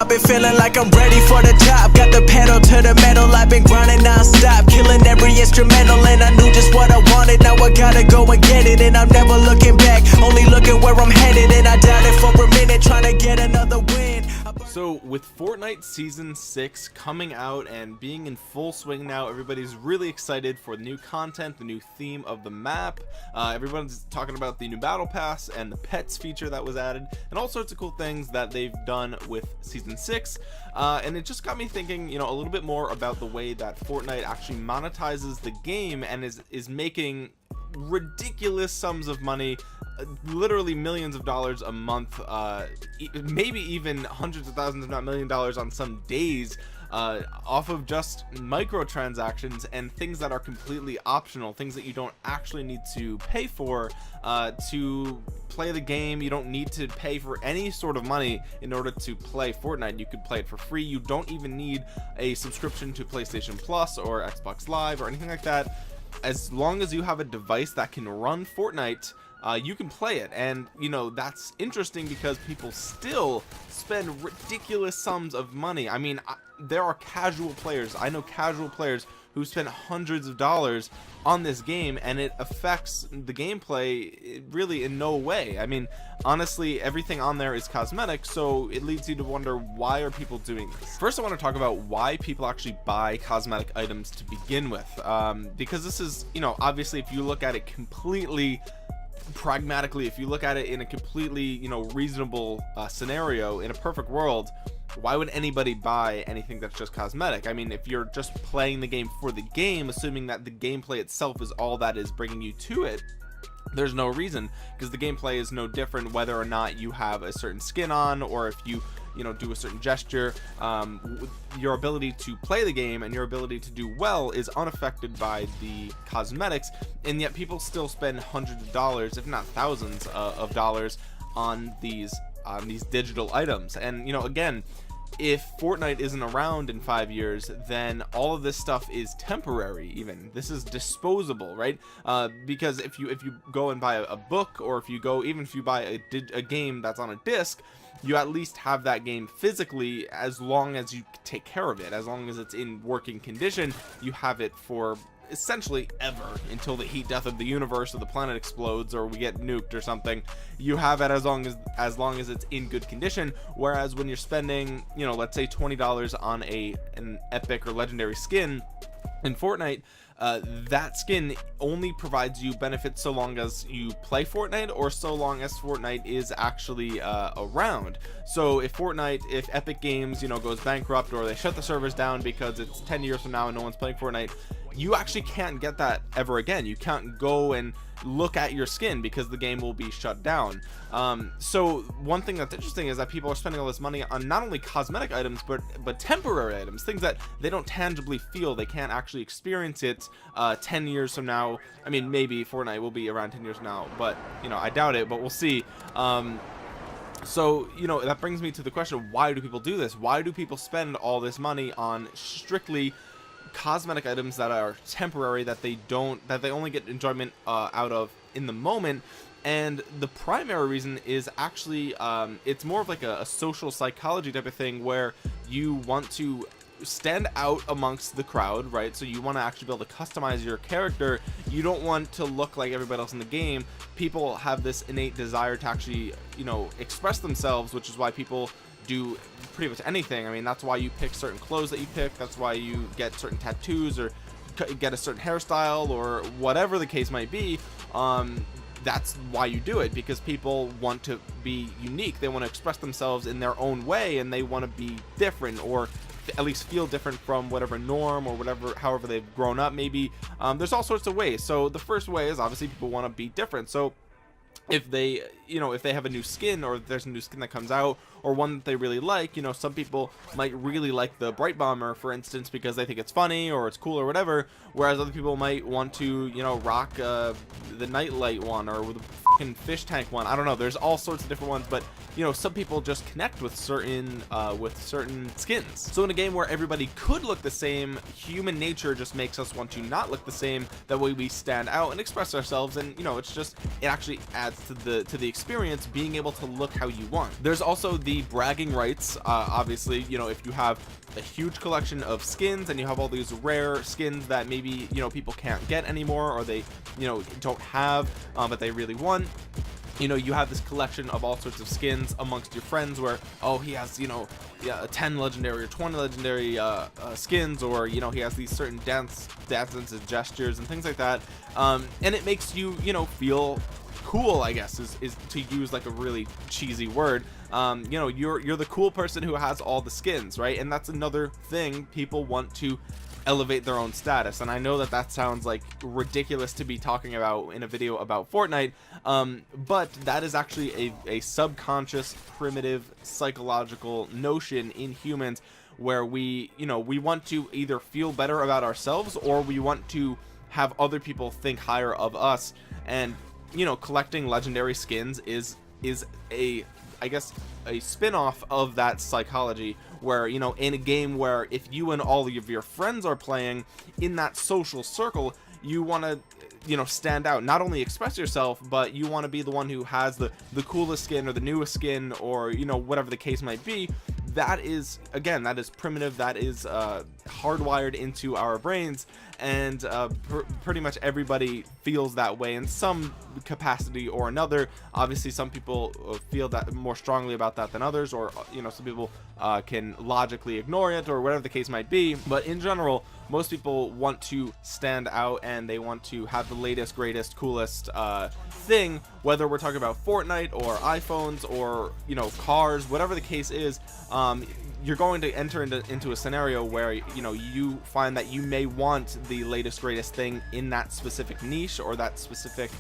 I've been feeling like I'm ready for the top. Got the pedal to the metal, I've been grinding non-stop, killing every instrumental, and I knew just what I wanted. Now I gotta go and get it, and I'm never looking back, only looking where I'm headed. And I doubt it for a minute, trying to get another win. So with Fortnite Season 6 coming out and being in full swing now, everybody's really excited for the new content, the new theme of the map. Everyone's talking about the new battle pass and the pets feature that was added, and all sorts of cool things that they've done with Season 6. And it just got me thinking, you know, a little bit more about the way that Fortnite actually monetizes the game and is making ridiculous sums of money, literally millions of dollars a month, maybe even hundreds of thousands if not $1 million on some days, off of just microtransactions and things that are completely optional, things that you don't actually need to pay for to play the game. You don't need to pay for any sort of money in order to play Fortnite. You could play it for free. You don't even need a subscription to PlayStation Plus or Xbox Live or anything like that. As long as you have a device that can run Fortnite, you can play it. And you know, that's interesting because people still spend ridiculous sums of money. I mean, there are casual players, I know casual players who spend hundreds of dollars on this game, and it affects the gameplay really in no way. I mean, honestly, everything on there is cosmetic, so it leads you to wonder, why are people doing this? First, I want to talk about why people actually buy cosmetic items to begin with, because this is, you know, obviously if you look at it completely pragmatically, if you look at it in a completely, you know, reasonable scenario, in a perfect world, why would anybody buy anything that's just cosmetic? I mean, if you're just playing the game for the game, assuming that the gameplay itself is all that is bringing you to it, there's no reason, because the gameplay is no different whether or not you have a certain skin on, or if you know, do a certain gesture. Your ability to play the game and your ability to do well is unaffected by the cosmetics, and yet people still spend hundreds of dollars, if not thousands of dollars on these digital items. And you know, again, if Fortnite isn't around in 5 years, then all of this stuff is temporary. Even this is disposable, right? Because if you go and buy a book, or if you buy a game that's on a disc, you at least have that game physically. As long as you take care of it, as long as it's in working condition, you have it for essentially ever, until the heat death of the universe, or the planet explodes, or we get nuked or something. You have it as long as it's in good condition. Whereas when you're spending, you know, let's say $20 on an epic or legendary skin in Fortnite, that skin only provides you benefits so long as you play Fortnite, or so long as Fortnite is actually around. So if Epic Games, you know, goes bankrupt, or they shut the servers down because it's 10 years from now and no one's playing Fortnite, you actually can't get that ever again. You can't go and look at your skin because the game will be shut down. So one thing that's interesting is that people are spending all this money on not only cosmetic items, but temporary items, things that they don't tangibly feel. They can't actually experience it 10 years from now. I mean, maybe Fortnite will be around 10 years from now, but you know, I doubt it, but we'll see. So you know, that brings me to the question, why do people do this? Why do people spend all this money on strictly cosmetic items that are temporary, that they only get enjoyment out of in the moment? And the primary reason is actually it's more of like a social psychology type of thing, where you want to stand out amongst the crowd, right? So you want to actually be able to customize your character. You don't want to look like everybody else in the game. People have this innate desire to actually, you know, express themselves, which is why people do pretty much anything. I mean, that's why you pick certain clothes that you pick. That's why you get certain tattoos, or get a certain hairstyle, or whatever the case might be. That's why you do it, because people want to be unique. They want to express themselves in their own way, and they want to be different, or at least feel different from whatever norm, or however they've grown up. Maybe there's all sorts of ways. So the first way is obviously people want to be different. So if they have a new skin, or if there's a new skin that comes out, or one that they really like, you know, some people might really like the Bright Bomber, for instance, because they think it's funny or it's cool or whatever, whereas other people might want to, you know, rock the Nightlight one, or the fucking fish tank one. I don't know, there's all sorts of different ones, but you know, some people just connect with certain skins. So in a game where everybody could look the same, human nature just makes us want to not look the same. That way we stand out and express ourselves, and you know, it actually adds to the experience, being able to look how you want. There's also the the bragging rights. Obviously, you know, if you have a huge collection of skins and you have all these rare skins that maybe, you know, people can't get anymore, or they, you know, don't have, but they really want, you know, you have this collection of all sorts of skins amongst your friends where, oh, he has, you know, yeah, 10 legendary or 20 legendary skins, or, you know, he has these certain dances and gestures and things like that, and it makes you, you know, feel cool, I guess, is to use like a really cheesy word. You know, you're the cool person who has all the skins, right? And that's another thing, people want to elevate their own status. And I know that that sounds like ridiculous to be talking about in a video about Fortnite, but that is actually a subconscious, primitive, psychological notion in humans where we, you know, we want to either feel better about ourselves, or we want to have other people think higher of us. And, you know, collecting legendary skins is a, I guess, a spin-off of that psychology, where, you know, in a game where if you and all of your friends are playing in that social circle, you want to, you know, stand out, not only express yourself, but you want to be the one who has the coolest skin or the newest skin, or, you know, whatever the case might be. That is, again, that is primitive, that is hardwired into our brains, and pretty much everybody feels that way in some capacity or another. Obviously, some people feel that more strongly about that than others, or, you know, some people can logically ignore it, or whatever the case might be. But in general, most people want to stand out, and they want to have the latest, greatest, coolest thing, whether we're talking about Fortnite or iPhones or, you know, cars, whatever the case is. You're going to enter into a scenario where, you know, you find that you may want the latest, greatest thing in that specific niche, or that specific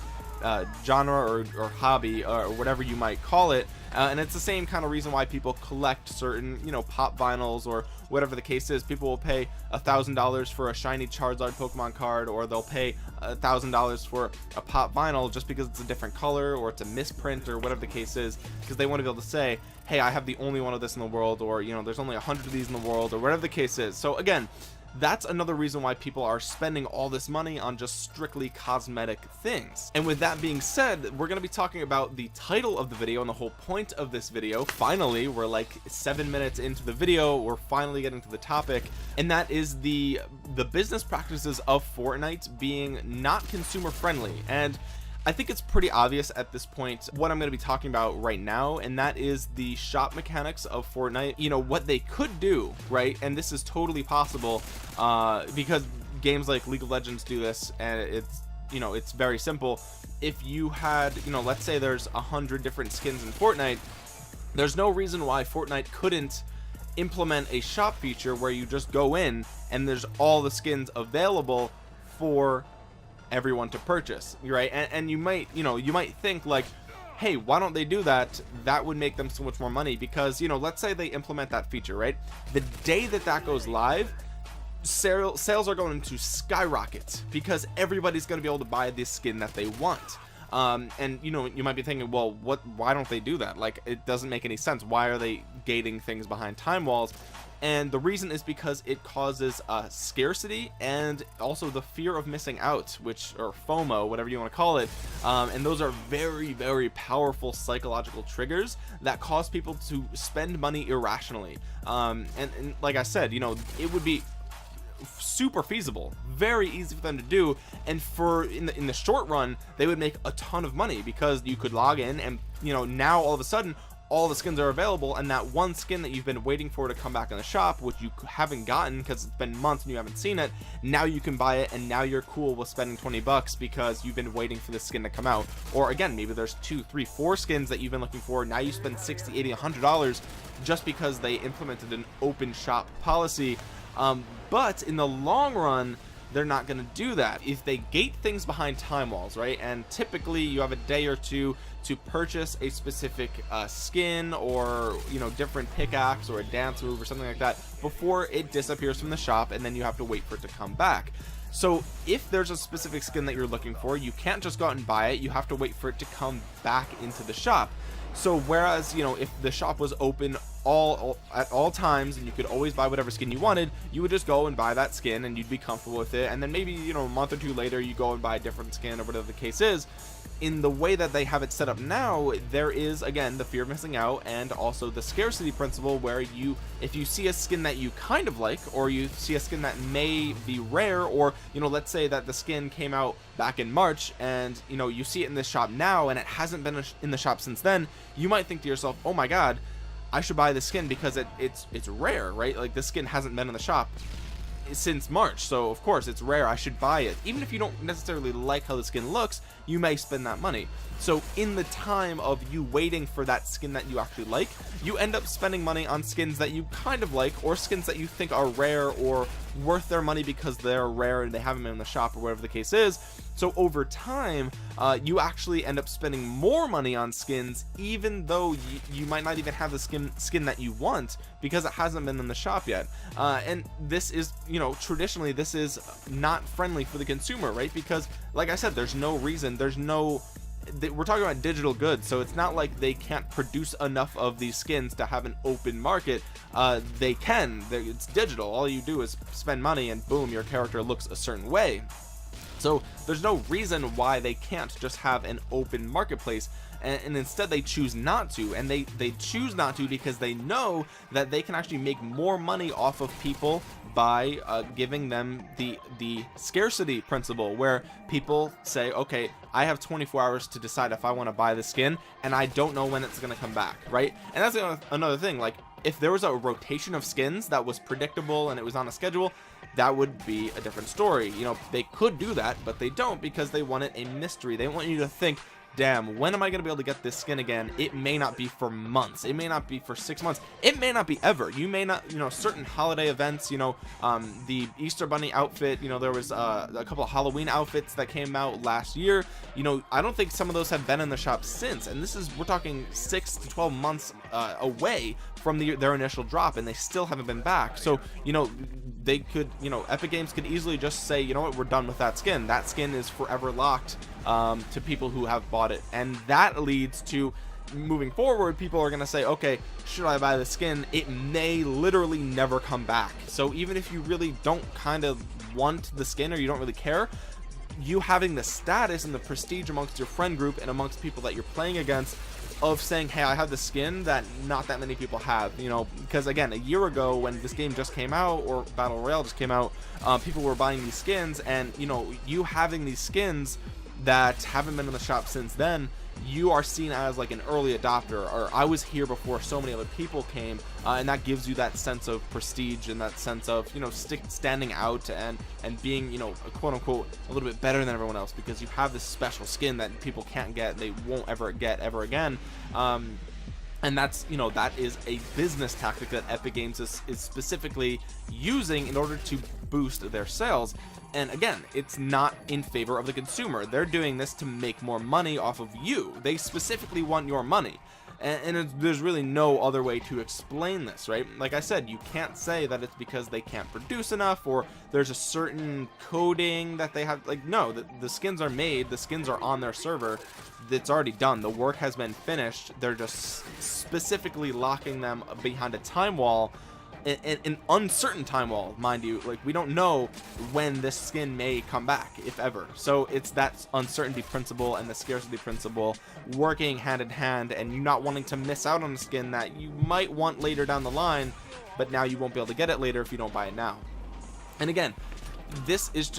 genre or hobby, or whatever you might call it. And it's the same kind of reason why people collect certain, you know, pop vinyls, or whatever the case is. People will pay $1,000 for a shiny Charizard Pokemon card, or they'll pay $1,000 for a pop vinyl just because it's a different color, or it's a misprint, or whatever the case is, because they want to be able to say, hey, I have the only one of this in the world, or, you know, there's only 100 of these in the world, or whatever the case is. So again, that's another reason why people are spending all this money on just strictly cosmetic things. And with that being said, we're going to be talking about the title of the video and the whole point of this video. Finally, we're like 7 minutes into the video, we're finally getting to the topic, and that is the business practices of Fortnite being not consumer friendly. And I think it's pretty obvious at this point what I'm going to be talking about right now, and that is the shop mechanics of Fortnite. You know, what they could do, right? And this is totally possible because games like League of Legends do this, and it's, you know, it's very simple. If you had, you know, let's say there's 100 different skins in Fortnite, there's no reason why Fortnite couldn't implement a shop feature where you just go in and there's all the skins available for everyone to purchase, right? And you might, you know, you might think like, hey, why don't they do that? That would make them so much more money, because, you know, let's say they implement that feature, right? The day that that goes live, sales are going to skyrocket, because everybody's going to be able to buy this skin that they want. And, you know, you might be thinking, well, why don't they do that? Like, it doesn't make any sense. Why are they gating things behind time walls? And the reason is because it causes scarcity, and also the fear of missing out, which, or FOMO, whatever you want to call it. And those are very, very powerful psychological triggers that cause people to spend money irrationally. And like I said, you know, it would be super feasible, very easy for them to do, and for in the short run they would make a ton of money, because you could log in and, you know, now all of a sudden all the skins are available, and that one skin that you've been waiting for to come back in the shop, which you haven't gotten because it's been months and you haven't seen it, now you can buy it, and now you're cool with spending 20 bucks because you've been waiting for the skin to come out. Or again, maybe there's 2, 3, 4 skins that you've been looking for, now you spend $60, $80, $100 just because they implemented an open shop policy. But in the long run, they're not going to do that. If they gate things behind time walls, right, and typically you have a day or two to purchase a specific skin, or, you know, different pickaxe or a dance move or something like that before it disappears from the shop, and then you have to wait for it to come back. So if there's a specific skin that you're looking for, you can't just go out and buy it, you have to wait for it to come back into the shop. So whereas, you know, if the shop was open at all times and you could always buy whatever skin you wanted, you would just go and buy that skin and you'd be comfortable with it, and then maybe, you know, a month or two later you go and buy a different skin or whatever the case is. in the way that they have it set up now, there is again the fear of missing out, and also the scarcity principle, where if you see a skin that you kind of like, or you see a skin that may be rare, or let's say that the skin came out back in March, and you see it in this shop now and it hasn't been in the shop since then, you might think to yourself, oh my god, I should buy this skin because it's rare, right? Like, this skin hasn't been in the shop since March, so of course it's rare, I should buy it. Even if you don't necessarily like how the skin looks, you may spend that money. So in the time of you waiting for that skin that you actually like, you end up spending money on skins that you kind of like, or skins that you think are rare or worth their money because they're rare and they haven't been in the shop, or whatever the case is. So over time, you actually end up spending more money on skins, even though you might not even have the skin that you want, because it hasn't been in the shop yet. And this is, traditionally this is not friendly for the consumer, right? Because like I said, there's no reason, we're talking about digital goods, so it's not like they can't produce enough of these skins to have an open market. They can. It's digital. All you do is spend money and boom, your character looks a certain way. So there's no reason why they can't just have an open marketplace, and instead they choose not to. And they choose not to because they know that they can actually make more money off of people by giving them the scarcity principle, where people say, okay, I have 24 hours to decide if I want to buy the skin, and I don't know when it's going to come back, right? And that's another thing. Like, if there was a rotation of skins that was predictable and it was on a schedule, that would be a different story. They could do that, but they don't, because they want it a mystery. They want you to think, damn, when am I going to be able to get this skin again? It may not be for months. It may not be for 6 months. It may not be ever. You may not, certain holiday events, the Easter Bunny outfit, there was a couple of Halloween outfits that came out last year. I don't think some of those have been in the shop since. And we're talking 6 to 12 months away from their initial drop, and they still haven't been back. So, they could, Epic Games could easily just say, you know what, we're done with that skin. That skin is forever locked to people who have bought it. And that leads to, moving forward, people are going to say, okay, should I buy the skin? It may literally never come back. So even if you really don't kind of want the skin, or you don't really care, you having the status and the prestige amongst your friend group and amongst people that you're playing against, of saying, hey, I have the skin that not that many people have, because again, a year ago when this game just came out, or Battle Royale just came out, people were buying these skins, and you having these skins that haven't been in the shop since then, you are seen as like an early adopter, or I was here before so many other people came, and that gives you that sense of prestige and that sense of standing out and being quote unquote a little bit better than everyone else, because you have this special skin that people can't get, they won't ever get ever again. And that's that is a business tactic that Epic Games is specifically using in order to boost their sales. And again, it's not in favor of the consumer. They're doing this to make more money off of you. They specifically want your money. And there's really no other way to explain this, right? Like I said, you can't say that it's because they can't produce enough, or there's a certain coding that they have. Like, no, the skins are made, the skins are on their server, it's already done, the work has been finished. They're just specifically locking them behind a time wall, an uncertain time wall, mind you. Like, we don't know when this skin may come back, if ever. So it's that uncertainty principle and the scarcity principle working hand in hand, and you not wanting to miss out on a skin that you might want later down the line, but now you won't be able to get it later if you don't buy it now. And again, this is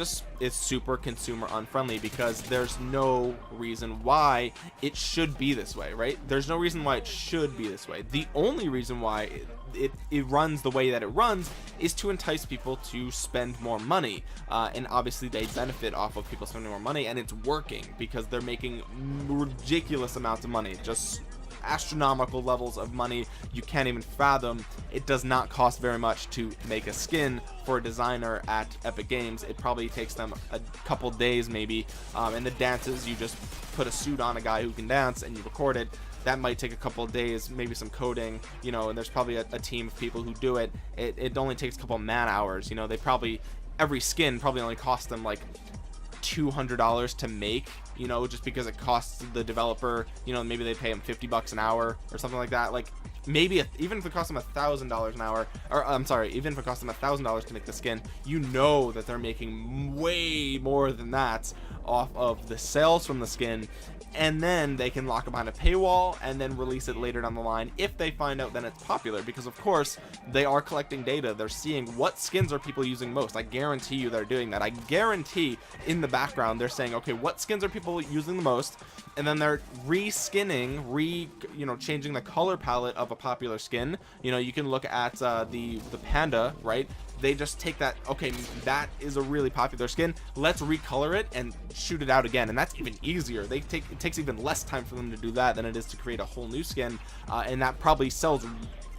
super consumer unfriendly, because there's no reason why it should be this way, right? There's no reason why it should be this way. The only reason why it runs the way that it runs is to entice people to spend more money, and obviously they benefit off of people spending more money, and it's working because they're making ridiculous amounts of money, just astronomical levels of money you can't even fathom. It does not cost very much to make a skin for a designer at Epic Games. It probably takes them a couple days maybe, and the dances, you just put a suit on a guy who can dance and you record it. That might take a couple of days, maybe some coding, and there's probably a team of people who do it. It only takes a couple of man hours. They probably, every skin probably only costs them like $200 to make, just because it costs the developer, maybe they pay him $50 an hour or something like that. Like, maybe even if it costs them $1,000 an hour, or I'm sorry, even if it costs them $1,000 to make the skin, that they're making way more than that off of the sales from the skin, and then they can lock it behind a paywall and then release it later down the line if they find out then it's popular, because of course they are collecting data. They're seeing what skins are people using most. I guarantee you they're doing that. I guarantee in the background they're saying, okay, what skins are people using the most, and then they're reskinning, changing the color palette of a popular skin. You can look at the panda, right? They just take that, okay, that is a really popular skin, let's recolor it and shoot it out again. And that's even easier. It takes even less time for them to do that than it is to create a whole new skin, and that probably sells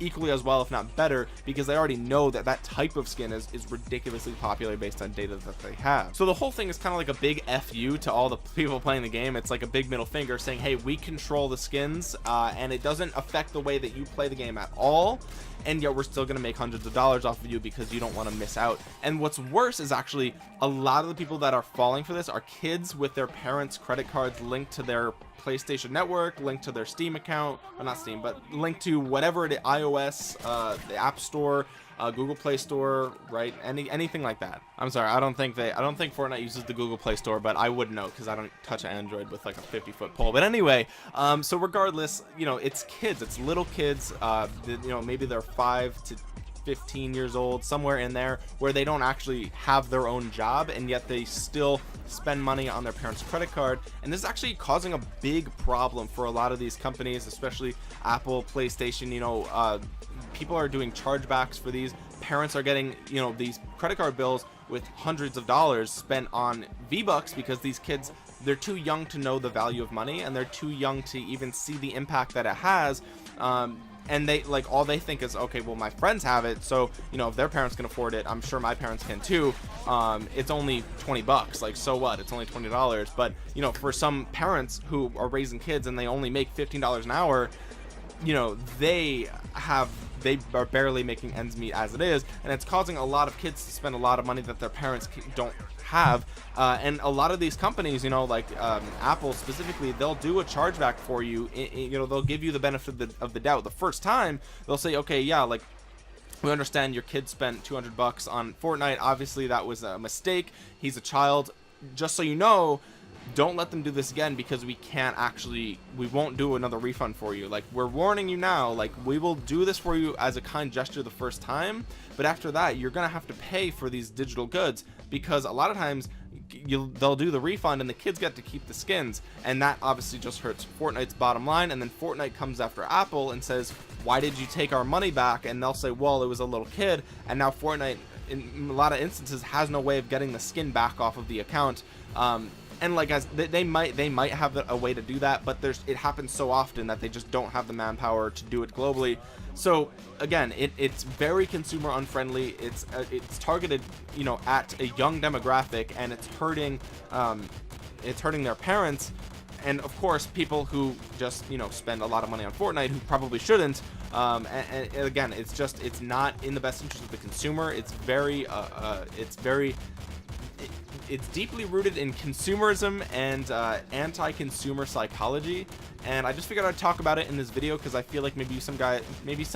equally as well, if not better, because they already know that that type of skin is ridiculously popular based on data that they have. So the whole thing is kind of like a big FU to all the people playing the game. It's like a big middle finger saying, hey, we control the skins, and it doesn't affect the way that you play the game at all, and yet we're still going to make hundreds of dollars off of you because you don't want to miss out. And what's worse is actually a lot of the people that are falling for this are kids with their parents' credit cards linked to their PlayStation Network, linked to their Steam account, well, not Steam, but linked to whatever it is, iOS, the App Store, Google Play Store, right? Anything like that. I'm sorry, I don't think Fortnite uses the Google Play Store, but I would know because I don't touch Android with like a 50-foot pole. But anyway, so regardless, it's kids, it's little kids, maybe they're 5 to 15 years old, somewhere in there, where they don't actually have their own job, and yet they still spend money on their parents' credit card. And this is actually causing a big problem for a lot of these companies, especially Apple, PlayStation. People are doing chargebacks for these. Parents are getting these credit card bills with hundreds of dollars spent on V-Bucks because these kids, they're too young to know the value of money, and they're too young to even see the impact that it has. And they all they think is, okay, well, my friends have it, so if their parents can afford it, I'm sure my parents can too. It's only $20, like, so what? It's only $20. But for some parents who are raising kids and they only make $15 an hour, they are barely making ends meet as it is, and it's causing a lot of kids to spend a lot of money that their parents don't have. And a lot of these companies, like Apple specifically, they'll do a chargeback for you. They'll give you the benefit of the doubt. The first time they'll say, okay, yeah, like, we understand your kid spent $200 on Fortnite, obviously that was a mistake, he's a child, just so you know, don't let them do this again, because we won't do another refund for you. Like, we're warning you now, like, we will do this for you as a kind gesture the first time, but after that you're gonna have to pay for these digital goods, because a lot of times they'll do the refund and the kids get to keep the skins, and that obviously just hurts Fortnite's bottom line. And then Fortnite comes after Apple and says, why did you take our money back? And they'll say, well, it was a little kid. And now Fortnite, in a lot of instances, has no way of getting the skin back off of the account. And like, as they might have a way to do that, but it happens so often that they just don't have the manpower to do it globally. So again, it's very consumer unfriendly. It's targeted at a young demographic, and it's hurting their parents, and of course people who just spend a lot of money on Fortnite who probably shouldn't. And again, it's not in the best interest of the consumer. It's deeply rooted in consumerism and anti-consumer psychology, and I just figured I'd talk about it in this video because I feel like maybe some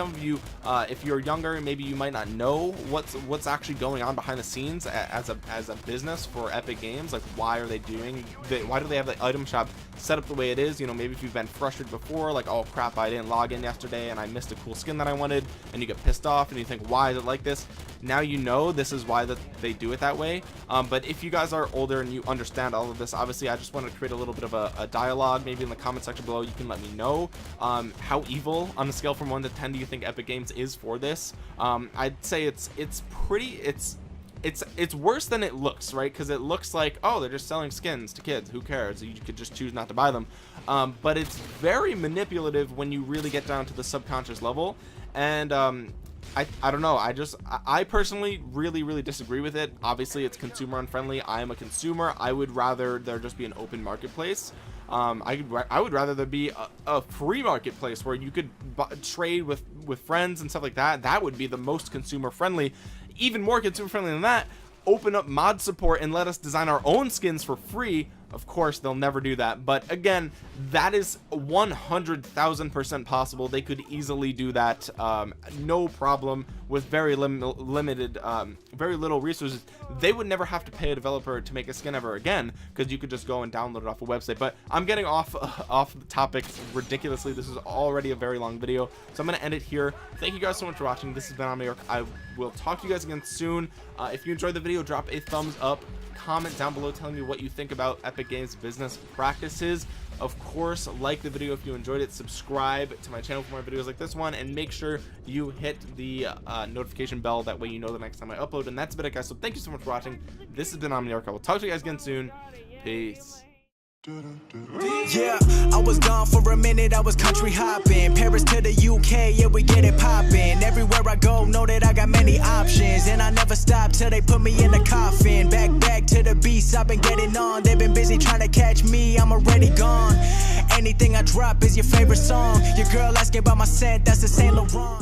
of you, if you're younger, maybe you might not know what's actually going on behind the scenes as a business for Epic Games. Like, why do they have the item shop set up the way it is? Maybe if you've been frustrated before, like, oh crap, I didn't log in yesterday and I missed a cool skin that I wanted, and you get pissed off and you think, why is it like this? Now this is why they do it that way. But if you guys are older and you understand all of this, obviously I just want to create a little bit of a dialogue. Maybe in the comment section below you can let me know how evil, on a scale from 1 to 10, do you think Epic Games is for this. I'd say it's worse than it looks, right? Because it looks like, oh, they're just selling skins to kids, who cares, you could just choose not to buy them. But it's very manipulative when you really get down to the subconscious level. And I don't know, I personally really disagree with it. Obviously it's consumer unfriendly. I am a consumer. I would rather there just be an open marketplace. I would rather there be a free marketplace where you could trade with friends and stuff like that. That would be the most consumer friendly. Even more consumer friendly than that, open up mod support and let us design our own skins for free. Of course they'll never do that, but again, that is 100,000% possible. They could easily do that, no problem with very limited, very little resources, they would never have to pay a developer to make a skin ever again, because you could just go and download it off a website. But I'm getting off the topic ridiculously. This is already a very long video, so I'm going to end it here. Thank you guys so much for watching. This has been New York. I will talk to you guys again soon. If you enjoyed the video, drop a thumbs up. Comment down below telling me what you think about Epic Games business practices. Of course, like the video if you enjoyed it, subscribe to my channel for more videos like this one, and make sure you hit the notification bell. That way you know the next time I upload. And that's about it, guys. So thank you so much for watching. This has been New York. I will talk to you guys again soon. Peace. Yeah, I was gone for a minute, I was country hopping, Paris to the UK, yeah, we get it poppin'. Everywhere I go, know that I got many options, and I never stop till they put me in the coffin. Back to the beast, I've been getting on. They've been busy trying to catch me, I'm already gone. Anything I drop is your favorite song. Your girl asking about my scent, that's the Saint Laurent.